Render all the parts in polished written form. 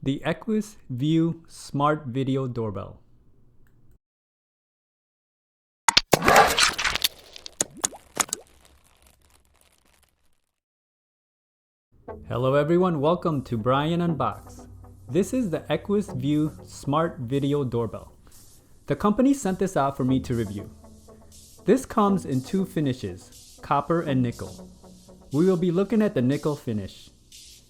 The Eques VEIU Smart Video Doorbell. Hello everyone, welcome to Brian Unboxed. This is the Eques VEIU Smart Video Doorbell. The company sent this out for me to review. This comes in two finishes, copper and nickel. We will be looking at the nickel finish.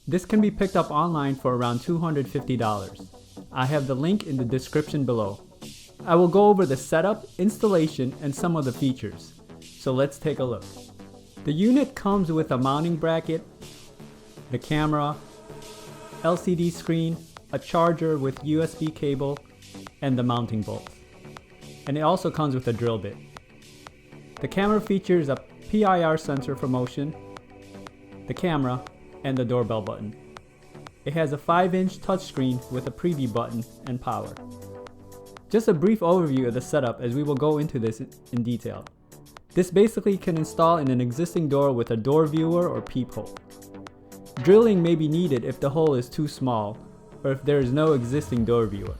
This can be picked up online for around $250. I have the link in the description below. I will go over the setup, installation, and some of the features. So let's take a look. The unit comes with a mounting bracket, the camera, LCD screen, a charger with USB cable, and the mounting bolts. And it also comes with a drill bit. The camera features a PIR sensor for motion, the camera, and the doorbell button. It has a 5-inch touchscreen with a preview button and power. Just a brief overview of the setup as we will go into this in detail. This basically can install in an existing door with a door viewer or peephole. Drilling may be needed if the hole is too small or if there is no existing door viewer.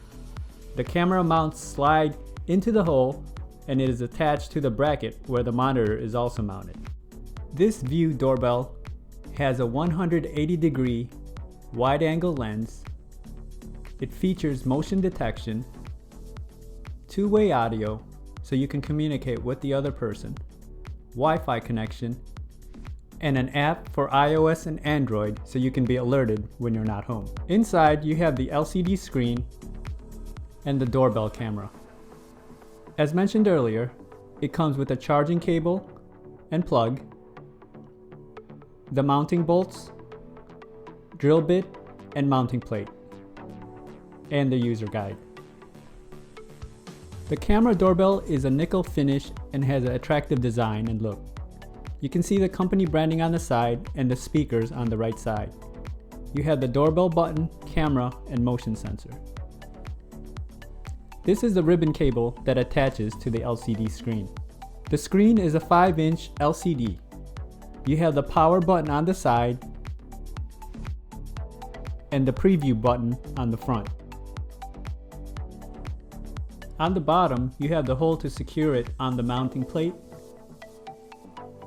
The camera mounts slide into the hole and it is attached to the bracket where the monitor is also mounted. This VEIU doorbell has a 180-degree wide-angle lens. It features motion detection, two-way audio so you can communicate with the other person, Wi-Fi connection, and an app for iOS and Android so you can be alerted when you're not home. Inside you have the LCD screen and the doorbell camera. As mentioned earlier, it comes with a charging cable and plug, the mounting bolts, drill bit, and mounting plate, and the user guide. The camera doorbell is a nickel finish and has an attractive design and look. You can see the company branding on the side and the speakers on the right side. You have the doorbell button, camera, and motion sensor. This is the ribbon cable that attaches to the LCD screen. The screen is a 5-inch LCD. You have the power button on the side and the preview button on the front. On the bottom, you have the hole to secure it on the mounting plate,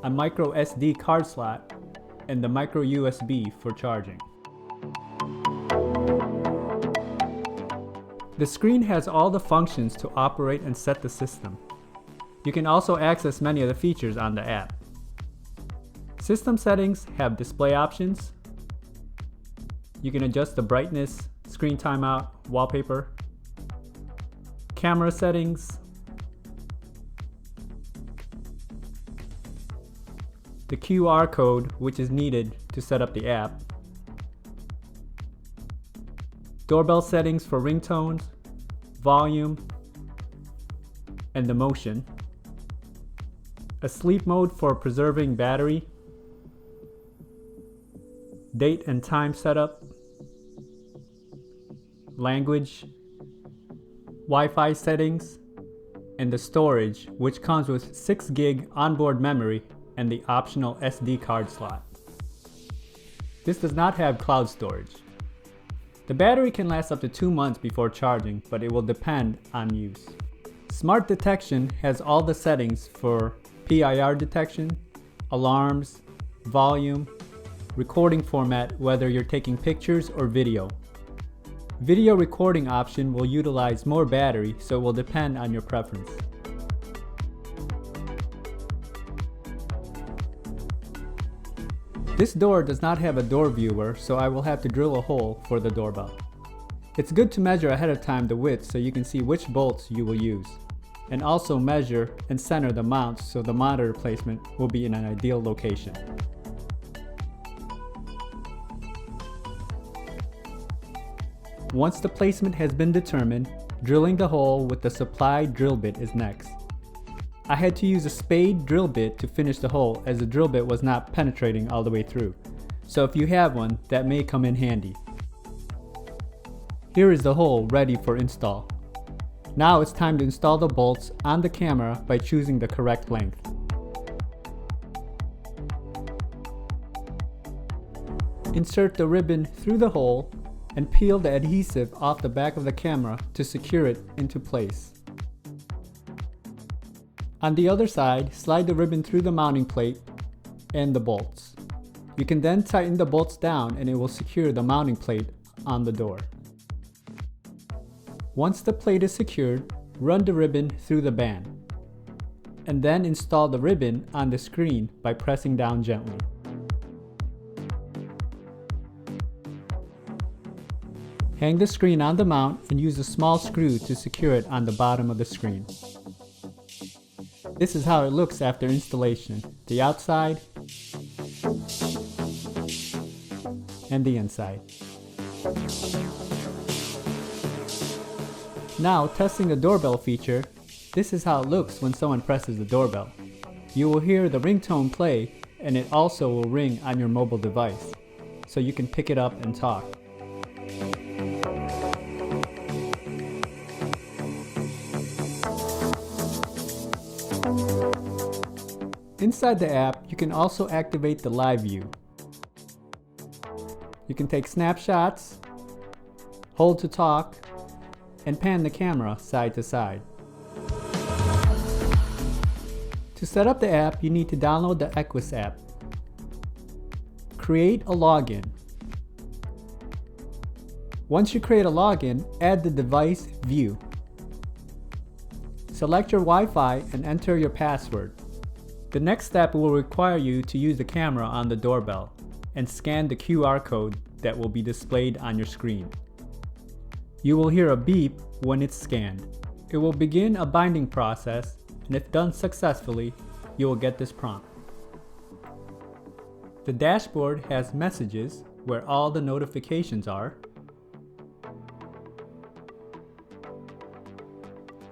a micro SD card slot, and the micro USB for charging. The screen has all the functions to operate and set the system. You can also access many of the features on the app. System settings have display options. You can adjust the brightness, screen timeout, wallpaper, camera settings, the QR code which is needed to set up the app, doorbell settings for ringtones, volume, and the motion, a sleep mode for preserving battery, date and time setup, language, Wi-Fi settings, and the storage, which comes with 6 gig onboard memory and the optional SD card slot. This does not have cloud storage. The battery can last up to 2 months before charging, but it will depend on use. Smart detection has all the settings for PIR detection, alarms, volume, recording format whether you're taking pictures or video. Video recording option will utilize more battery, so it will depend on your preference. This door does not have a door viewer, so I will have to drill a hole for the doorbell. It's good to measure ahead of time the width so you can see which bolts you will use, and also measure and center the mounts so the monitor placement will be in an ideal location. Once the placement has been determined, drilling the hole with the supplied drill bit is next. I had to use a spade drill bit to finish the hole as the drill bit was not penetrating all the way through. So if you have one, that may come in handy. Here is the hole ready for install. Now it's time to install the bolts on the camera by choosing the correct length. Insert the ribbon through the hole and peel the adhesive off the back of the camera to secure it into place. On the other side, slide the ribbon through the mounting plate and the bolts. You can then tighten the bolts down and it will secure the mounting plate on the door. Once the plate is secured, run the ribbon through the band, and then install the ribbon on the screen by pressing down gently. Hang the screen on the mount and use a small screw to secure it on the bottom of the screen. This is how it looks after installation: the outside and the inside. Now, testing the doorbell feature, this is how it looks when someone presses the doorbell. You will hear the ringtone play, and it also will ring on your mobile device, so you can pick it up and talk. Inside the app, you can also activate the live view. You can take snapshots, hold to talk, and pan the camera side to side. To set up the app, you need to download the Eques app. Create a login. Once you create a login, add the device view. Select your Wi-Fi and enter your password. The next step will require you to use the camera on the doorbell and scan the QR code that will be displayed on your screen. You will hear a beep when it's scanned. It will begin a binding process, and if done successfully, you will get this prompt. The dashboard has messages where all the notifications are,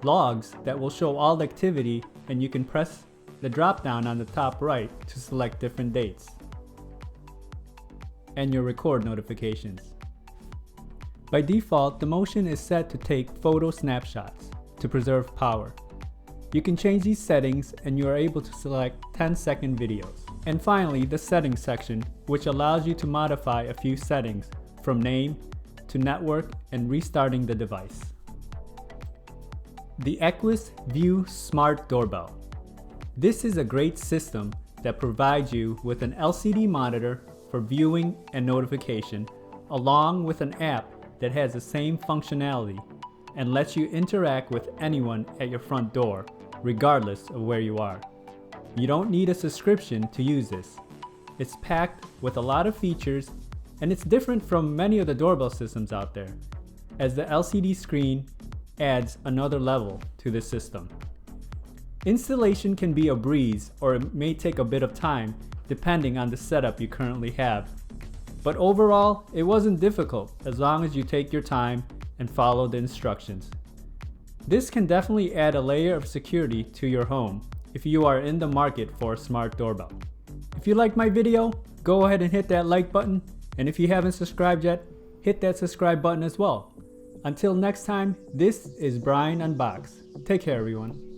logs that will show all the activity, and you can press the drop down on the top right to select different dates, and your record notifications. By default, the motion is set to take photo snapshots to preserve power. You can change these settings and you are able to select 10-second videos. And finally, the settings section, which allows you to modify a few settings from name to network and restarting the device. The Eques VEIU Smart Doorbell. This is a great system that provides you with an LCD monitor for viewing and notification, along with an app that has the same functionality and lets you interact with anyone at your front door, regardless of where you are. You don't need a subscription to use this. It's packed with a lot of features, and it's different from many of the doorbell systems out there, as the LCD screen adds another level to the system. Installation can be a breeze, or it may take a bit of time depending on the setup you currently have. But overall, it wasn't difficult as long as you take your time and follow the instructions. This can definitely add a layer of security to your home if you are in the market for a smart doorbell. If you liked my video, go ahead and hit that like button, and if you haven't subscribed yet, hit that subscribe button as well. Until next time, this is Brian Unboxed. Take care, everyone.